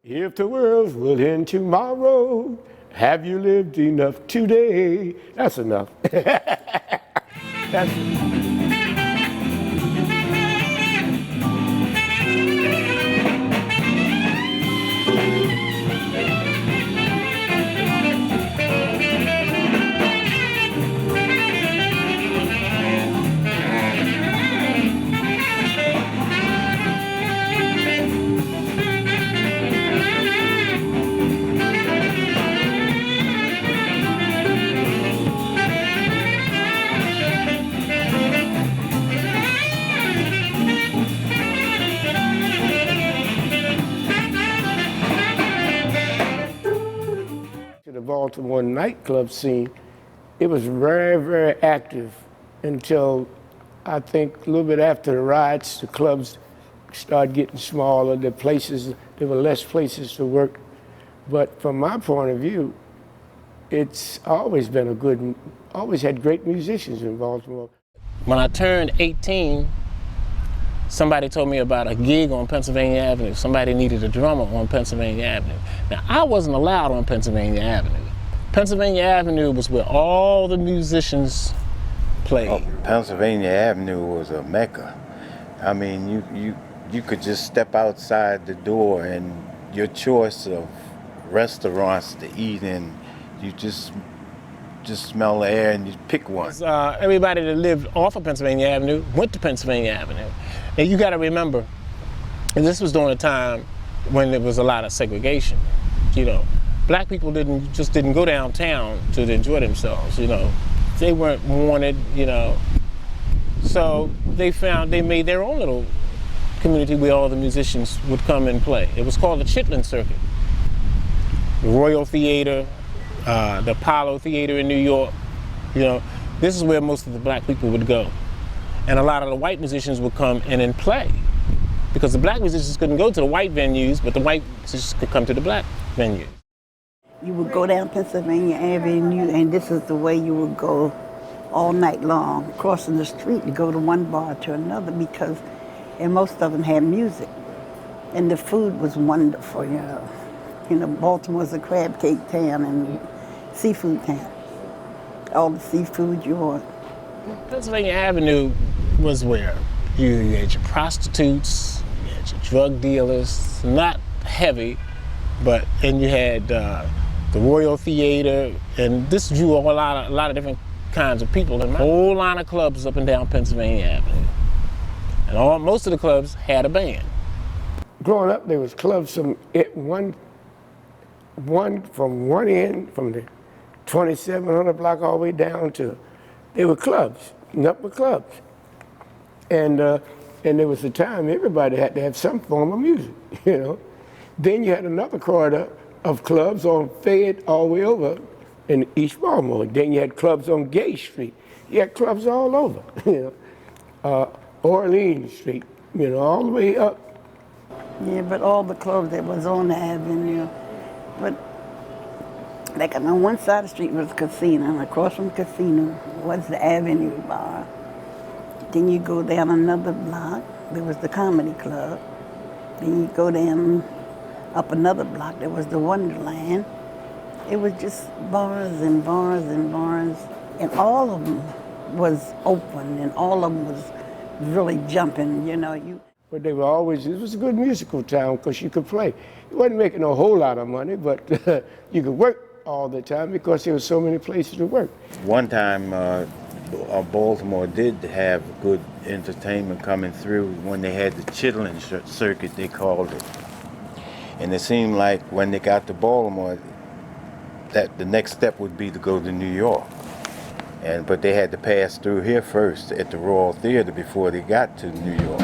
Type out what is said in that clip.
If the world will end tomorrow, have you lived enough today? That's enough. That's the Baltimore nightclub scene. It was very, very active until I think a little bit after the riots, the clubs started getting smaller, there were less places to work. But from my point of view, it's always been always had great musicians in Baltimore. When I turned 18, somebody told me about a gig on Pennsylvania Avenue. Somebody needed a drummer on Pennsylvania Avenue. Now, I wasn't allowed on Pennsylvania Avenue. Pennsylvania Avenue was where all the musicians played. Oh, Pennsylvania Avenue was a mecca. I mean, you could just step outside the door and your choice of restaurants to eat in, you just smell the air and you pick one. Everybody that lived off of Pennsylvania Avenue went to Pennsylvania Avenue. And you got to remember, and this was during a time when there was a lot of segregation. You know, black people didn't go downtown to enjoy themselves. You know, they weren't wanted. You know, so they made their own little community where all the musicians would come and play. It was called the Chitlin Circuit. The Royal Theater, the Apollo Theater in New York. You know, this is where most of the black people would go. And a lot of the white musicians would come in and play. Because the black musicians couldn't go to the white venues, but the white musicians could come to the black venues. You would go down Pennsylvania Avenue, and this is the way you would go all night long, crossing the street to go to one bar to another, and most of them had music. And the food was wonderful, you know. You know, Baltimore's a crab cake town and seafood town. All the seafood you want. Pennsylvania Avenue was where you had your prostitutes, you had your drug dealers, not heavy, and you had the Royal Theater, and this drew a lot of different kinds of people. And a whole line of clubs up and down Pennsylvania Avenue. And most of the clubs had a band. Growing up, there was clubs from one end, from the 2700 block all the way down to, they were clubs, nothing but clubs. And there was a time everybody had to have some form of music, you know. Then you had another corridor of clubs on Fayette all the way over in East Baltimore. Then you had clubs on Gay Street. You had clubs all over, you know. Orleans Street, you know, all the way up. Yeah, but all the clubs that was on the avenue, but like on one side of the street was a casino, and across from the casino was the Avenue Bar. Then you go down another block, there was the Comedy Club. Then you go down up another block, there was the Wonderland. It was just bars and bars and bars, and all of them was open, and all of them was really jumping, you know. But it was a good musical town because you could play. You wasn't making a whole lot of money, but you could work all the time because there were so many places to work. One time, Baltimore did have good entertainment coming through when they had the Chitlin Circuit, they called it. And it seemed like when they got to Baltimore, that the next step would be to go to New York. But they had to pass through here first at the Royal Theater before they got to New York.